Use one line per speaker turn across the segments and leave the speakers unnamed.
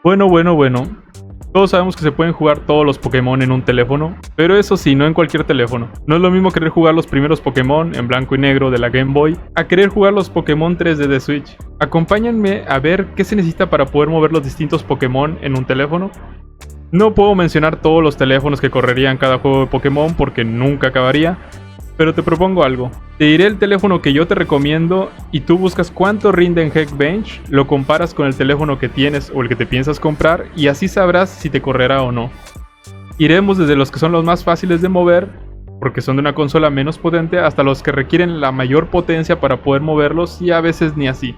Bueno. Todos sabemos que se pueden jugar todos los Pokémon en un teléfono, pero eso sí, no en cualquier teléfono. No es lo mismo querer jugar los primeros Pokémon en blanco y negro de la Game Boy a querer jugar los Pokémon 3D de Switch. Acompáñenme a ver qué se necesita para poder mover los distintos Pokémon en un teléfono. No puedo mencionar todos los teléfonos que correrían cada juego de Pokémon porque nunca acabaría, pero te propongo algo. Te diré el teléfono que yo te recomiendo y tú buscas cuánto rinde en Geekbench, lo comparas con el teléfono que tienes o el que te piensas comprar y así sabrás si te correrá o no. Iremos desde los que son los más fáciles de mover, porque son de una consola menos potente, hasta los que requieren la mayor potencia para poder moverlos y a veces ni así,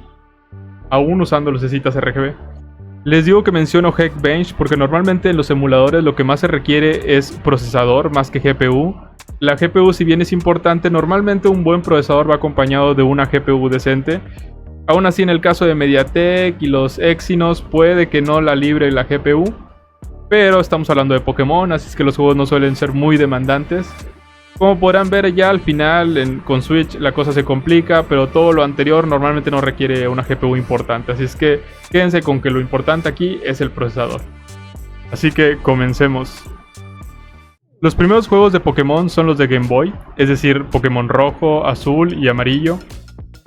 aún usando lucecitas RGB. Les digo que menciono Geekbench porque normalmente en los emuladores lo que más se requiere es procesador más que GPU. La GPU, si bien es importante, normalmente un buen procesador va acompañado de una GPU decente. Aún así, en el caso de MediaTek y los Exynos, puede que no la libre la GPU, pero estamos hablando de Pokémon, así es que los juegos no suelen ser muy demandantes. Como podrán ver, ya al final con Switch la cosa se complica, pero todo lo anterior normalmente no requiere una GPU importante, así es que quédense con que lo importante aquí es el procesador. Así que comencemos. Los primeros juegos de Pokémon son los de Game Boy, es decir, Pokémon rojo, azul y amarillo.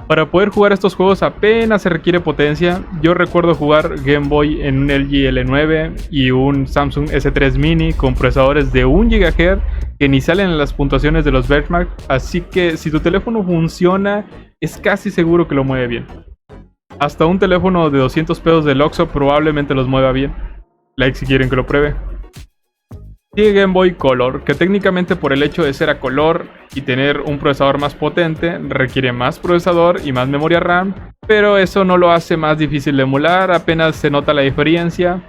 Para poder jugar estos juegos apenas se requiere potencia. Yo recuerdo jugar Game Boy en un LG L9 y un Samsung S3 Mini con procesadores de 1 GHz que ni salen en las puntuaciones de los benchmark, así que si tu teléfono funciona es casi seguro que lo mueve bien. Hasta un teléfono de 200 pesos del Oxxo probablemente los mueva bien. Like si quieren que lo pruebe. Sigue Game Boy Color, que técnicamente por el hecho de ser a color y tener un procesador más potente, requiere más procesador y más memoria RAM, pero eso no lo hace más difícil de emular, apenas se nota la diferencia.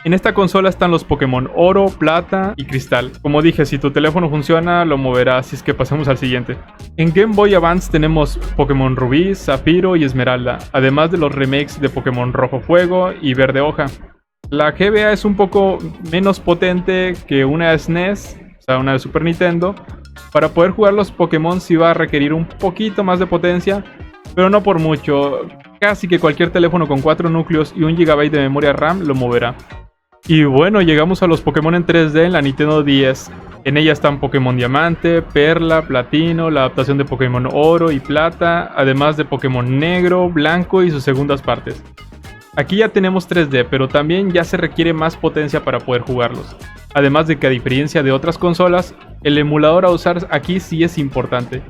En esta consola están los Pokémon Oro, Plata y Cristal. Como dije, si tu teléfono funciona, lo moverá, así es que pasemos al siguiente. En Game Boy Advance tenemos Pokémon Rubí, Zafiro y Esmeralda, además de los remakes de Pokémon Rojo Fuego y Verde Hoja. La GBA es un poco menos potente que una SNES, o sea, una de Super Nintendo. Para poder jugar los Pokémon sí va a requerir un poquito más de potencia, pero no por mucho. Casi que cualquier teléfono con 4 núcleos y 1 GB de memoria RAM lo moverá. Y bueno, llegamos a los Pokémon en 3D en la Nintendo DS. En ella están Pokémon Diamante, Perla, Platino, la adaptación de Pokémon Oro y Plata, además de Pokémon Negro, Blanco y sus segundas partes. Aquí ya tenemos 3D, pero también ya se requiere más potencia para poder jugarlos. Además de que a diferencia de otras consolas, el emulador a usar aquí sí es importante,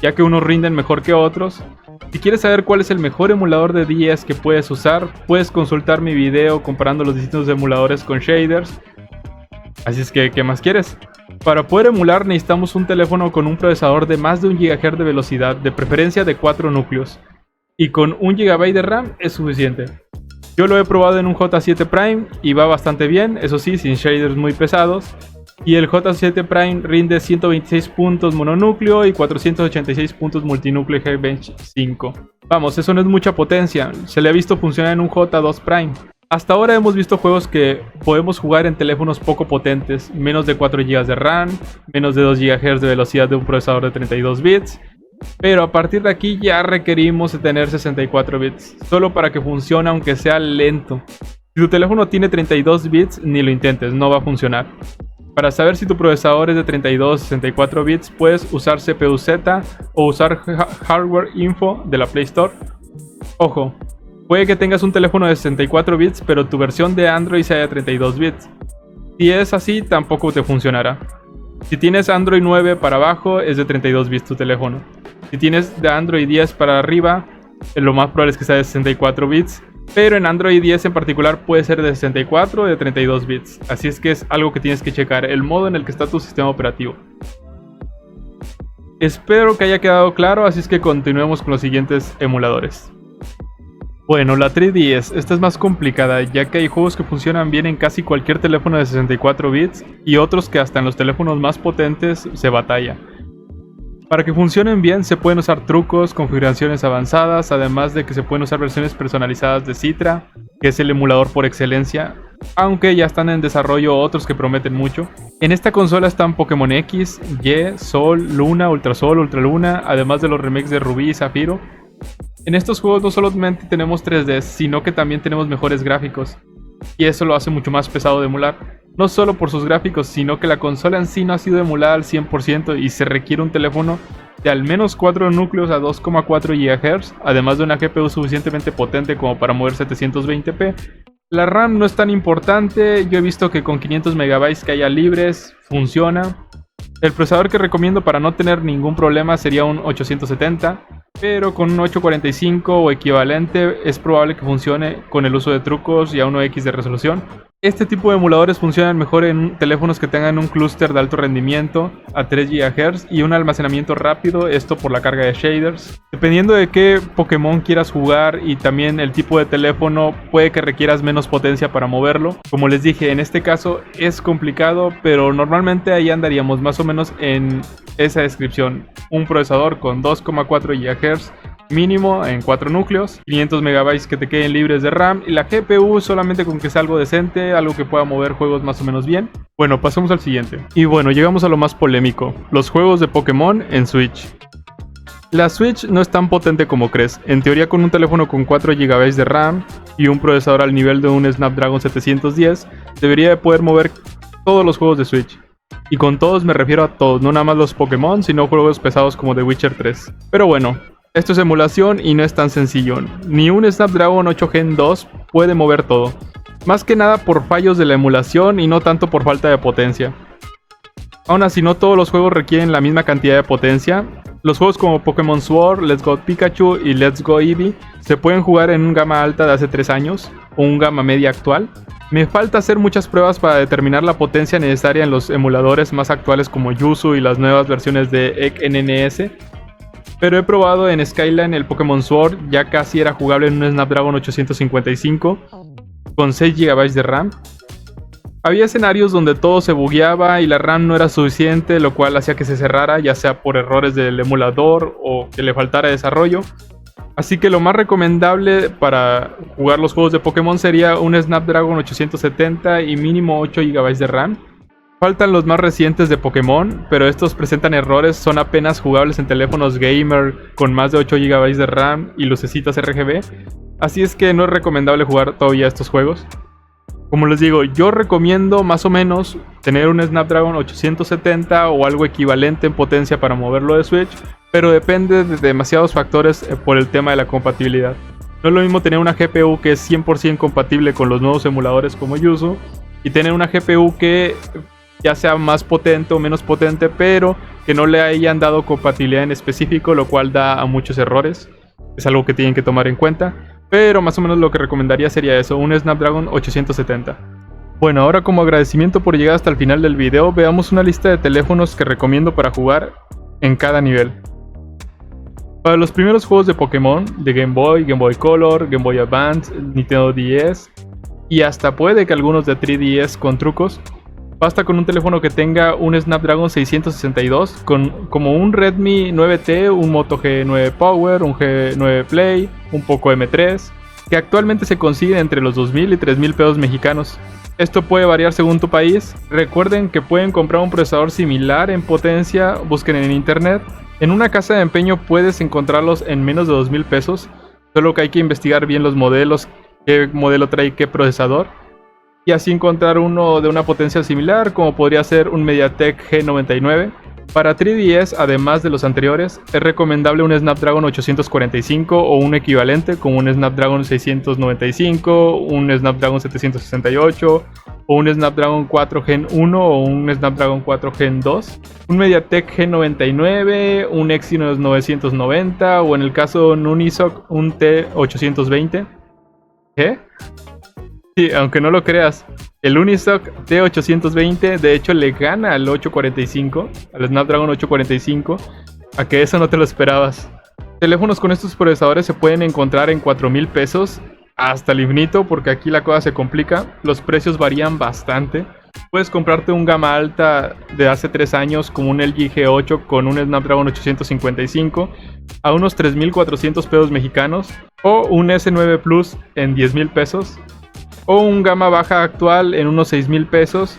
ya que unos rinden mejor que otros. Si quieres saber cuál es el mejor emulador de DS que puedes usar, puedes consultar mi video comparando los distintos emuladores con shaders. Así es que, ¿qué más quieres? Para poder emular necesitamos un teléfono con un procesador de más de 1 GHz de velocidad, de preferencia de 4 núcleos. Y con 1 GB de RAM es suficiente. Yo lo he probado en un J7 Prime y va bastante bien, eso sí, sin shaders muy pesados. Y el J7 Prime rinde 126 puntos mononúcleo y 486 puntos multinúcleo Geekbench 5. Vamos, eso no es mucha potencia, se le ha visto funcionar en un J2 Prime. Hasta ahora hemos visto juegos que podemos jugar en teléfonos poco potentes, menos de 4 GB de RAM, menos de 2 GHz de velocidad de un procesador de 32 bits. Pero a partir de aquí ya requerimos tener 64 bits, solo para que funcione aunque sea lento. Si tu teléfono tiene 32 bits, ni lo intentes, no va a funcionar. Para saber si tu procesador es de 32 o 64 bits, puedes usar CPU-Z o usar Hardware Info de la Play Store. Ojo, puede que tengas un teléfono de 64 bits, pero tu versión de Android sea de 32 bits. Si es así, tampoco te funcionará. Si tienes Android 9 para abajo, es de 32 bits tu teléfono. Si tienes de Android 10 para arriba, lo más probable es que sea de 64 bits. Pero en Android 10 en particular puede ser de 64 o de 32 bits. Así es que es algo que tienes que checar, el modo en el que está tu sistema operativo. Espero que haya quedado claro, así es que continuemos con los siguientes emuladores. Bueno, la 3DS, esta es más complicada, ya que hay juegos que funcionan bien en casi cualquier teléfono de 64 bits y otros que hasta en los teléfonos más potentes se batalla. Para que funcionen bien se pueden usar trucos, configuraciones avanzadas, además de que se pueden usar versiones personalizadas de Citra, que es el emulador por excelencia, aunque ya están en desarrollo otros que prometen mucho. En esta consola están Pokémon X, Y, Sol, Luna, Ultrasol, Ultraluna, además de los remakes de Rubí y Zafiro. En estos juegos no solamente tenemos 3D, sino que también tenemos mejores gráficos. y eso lo hace mucho más pesado de emular. No solo por sus gráficos, sino que la consola en sí no ha sido emulada al 100% y se requiere un teléfono de al menos 4 núcleos a 2,4 GHz, además de una GPU suficientemente potente como para mover 720p. La RAM no es tan importante, yo he visto que con 500 MB que haya libres funciona. El procesador que recomiendo para no tener ningún problema sería un 870, pero con un 845 o equivalente es probable que funcione con el uso de trucos y a 1x de resolución. Este tipo de emuladores funcionan mejor en teléfonos que tengan un clúster de alto rendimiento a 3 GHz y un almacenamiento rápido, esto por la carga de shaders. Dependiendo de qué Pokémon quieras jugar y también el tipo de teléfono, puede que requieras menos potencia para moverlo. Como les dije, en este caso es complicado, pero normalmente ahí andaríamos más o menos en esa descripción. Un procesador con 2,4 GHz mínimo en 4 núcleos, 500 MB que te queden libres de RAM y la GPU solamente con que sea algo decente, algo que pueda mover juegos más o menos bien. Bueno, pasemos al siguiente. Y bueno, llegamos a lo más polémico, los juegos de Pokémon en Switch. La Switch no es tan potente como crees. En teoría, con un teléfono con 4 GB de RAM y un procesador al nivel de un Snapdragon 710, debería de poder mover todos los juegos de Switch. Y con todos me refiero a todos, no nada más los Pokémon, sino juegos pesados como The Witcher 3. Pero bueno, esto es emulación y no es tan sencillo. Ni un Snapdragon 8 Gen 2 puede mover todo. Más que nada por fallos de la emulación y no tanto por falta de potencia. Aún así, no todos los juegos requieren la misma cantidad de potencia. Los juegos como Pokémon Sword, Let's Go Pikachu y Let's Go Eevee se pueden jugar en un gama alta de hace 3 años o un gama media actual. Me falta hacer muchas pruebas para determinar la potencia necesaria en los emuladores más actuales como Yuzu y las nuevas versiones de ECNNS. Pero he probado en Skyline el Pokémon Sword, ya casi era jugable en un Snapdragon 855 con 6 GB de RAM. Había escenarios donde todo se bugueaba y la RAM no era suficiente, lo cual hacía que se cerrara, ya sea por errores del emulador o que le faltara desarrollo. Así que lo más recomendable para jugar los juegos de Pokémon sería un Snapdragon 870 y mínimo 8 GB de RAM. Faltan los más recientes de Pokémon, pero estos presentan errores, son apenas jugables en teléfonos gamer con más de 8 GB de RAM y lucecitas RGB. Así es que no es recomendable jugar todavía estos juegos. Como les digo, yo recomiendo más o menos tener un Snapdragon 870 o algo equivalente en potencia para moverlo de Switch, pero depende de demasiados factores por el tema de la compatibilidad. No es lo mismo tener una GPU que es 100% compatible con los nuevos emuladores como Yuzu y tener una GPU que ya sea más potente o menos potente, pero que no le hayan dado compatibilidad en específico, lo cual da a muchos errores. Es algo que tienen que tomar en cuenta, pero más o menos lo que recomendaría sería eso, un Snapdragon 870. Bueno, ahora como agradecimiento por llegar hasta el final del video, veamos una lista de teléfonos que recomiendo para jugar en cada nivel. Para los primeros juegos de Pokémon, de Game Boy, Game Boy Color, Game Boy Advance, Nintendo DS y hasta puede que algunos de 3DS con trucos, basta con un teléfono que tenga un Snapdragon 662 como un Redmi 9T, un Moto G9 Power, un G9 Play, un Poco M3, que actualmente se consiguen entre los 2,000 y 3,000 pesos mexicanos. Esto puede variar según tu país. Recuerden que pueden comprar un procesador similar en potencia, busquen en internet. En una casa de empeño puedes encontrarlos en menos de 2,000 pesos, solo que hay que investigar bien los modelos, qué modelo trae qué procesador, y así encontrar uno de una potencia similar, como podría ser un MediaTek G99. Para 3DS, además de los anteriores, es recomendable un Snapdragon 845 o un equivalente como un Snapdragon 695, un Snapdragon 768 o un Snapdragon 4 Gen 1 o un Snapdragon 4 Gen 2, un MediaTek G99, un Exynos 990 o en el caso de un Unisoc un T820. ¿Qué? Sí, aunque no lo creas, el Unisoc T820 de hecho le gana al 845, al Snapdragon 845, a que eso no te lo esperabas. Teléfonos con estos procesadores se pueden encontrar en 4,000 pesos hasta el infinito, porque aquí la cosa se complica, los precios varían bastante. Puedes comprarte un gama alta de hace 3 años como un LG G8 con un Snapdragon 855 a unos 3,400 pesos mexicanos, o un S9 Plus en 10,000 pesos. O un gama baja actual en unos 6,000 pesos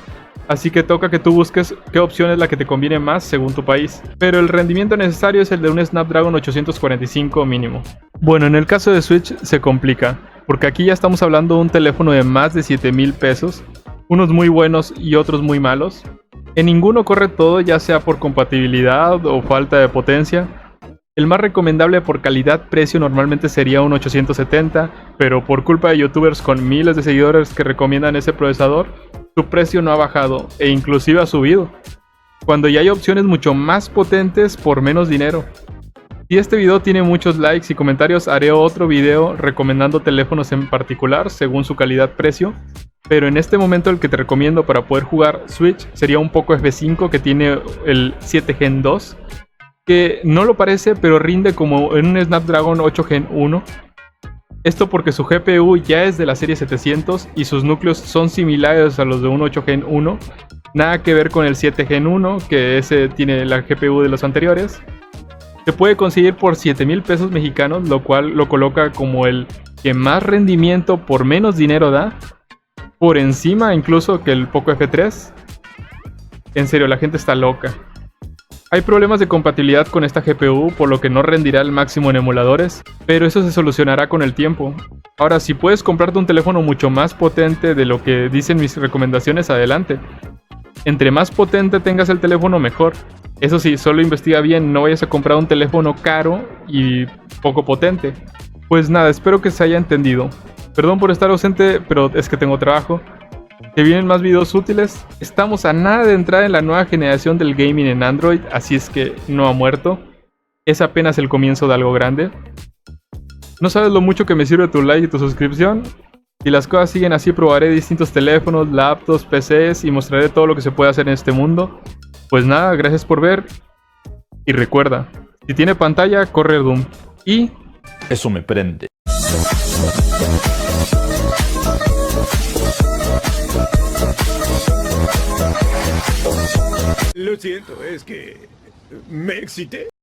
así que toca que tú busques qué opción es la que te conviene más según tu país. Pero el rendimiento necesario es el de un Snapdragon 845 mínimo. Bueno, en el caso de Switch se complica, porque aquí ya estamos hablando de un teléfono de más de 7,000 pesos, unos muy buenos y otros muy malos. En ninguno corre todo, ya sea por compatibilidad o falta de potencia. El más recomendable por calidad-precio normalmente sería un 870, pero por culpa de youtubers con miles de seguidores que recomiendan ese procesador, su precio no ha bajado e inclusive ha subido, cuando ya hay opciones mucho más potentes por menos dinero. Si este video tiene muchos likes y comentarios, haré otro video recomendando teléfonos en particular según su calidad-precio, pero en este momento el que te recomiendo para poder jugar Switch sería un Poco F5 que tiene el 7 Gen 2, que no lo parece, pero rinde como en un Snapdragon 8 Gen 1. Esto porque su GPU ya es de la serie 700 y sus núcleos son similares a los de un 8 Gen 1. Nada que ver con el 7 Gen 1, que ese tiene la GPU de los anteriores. Se puede conseguir por 7,000 pesos mexicanos, lo cual lo coloca como el que más rendimiento por menos dinero da. Por encima incluso que el Poco F3. En serio, la gente está loca. Hay problemas de compatibilidad con esta GPU, por lo que no rendirá al máximo en emuladores, pero eso se solucionará con el tiempo. Ahora, si puedes comprarte un teléfono mucho más potente de lo que dicen mis recomendaciones, adelante. Entre más potente tengas el teléfono, mejor. Eso sí, solo investiga bien, no vayas a comprar un teléfono caro y poco potente. Pues nada, espero que se haya entendido. Perdón por estar ausente, pero es que tengo trabajo. Que vienen más videos útiles. Estamos a nada de entrar en la nueva generación del gaming en Android, así es que no ha muerto. Es apenas el comienzo de algo grande. No sabes lo mucho que me sirve tu like y tu suscripción. Si las cosas siguen así, probaré distintos teléfonos, laptops, PCs y mostraré todo lo que se puede hacer en este mundo. Pues nada, gracias por ver. Y recuerda, si tiene pantalla, corre Doom. Y...
eso me prende.
Lo siento, es que me excité.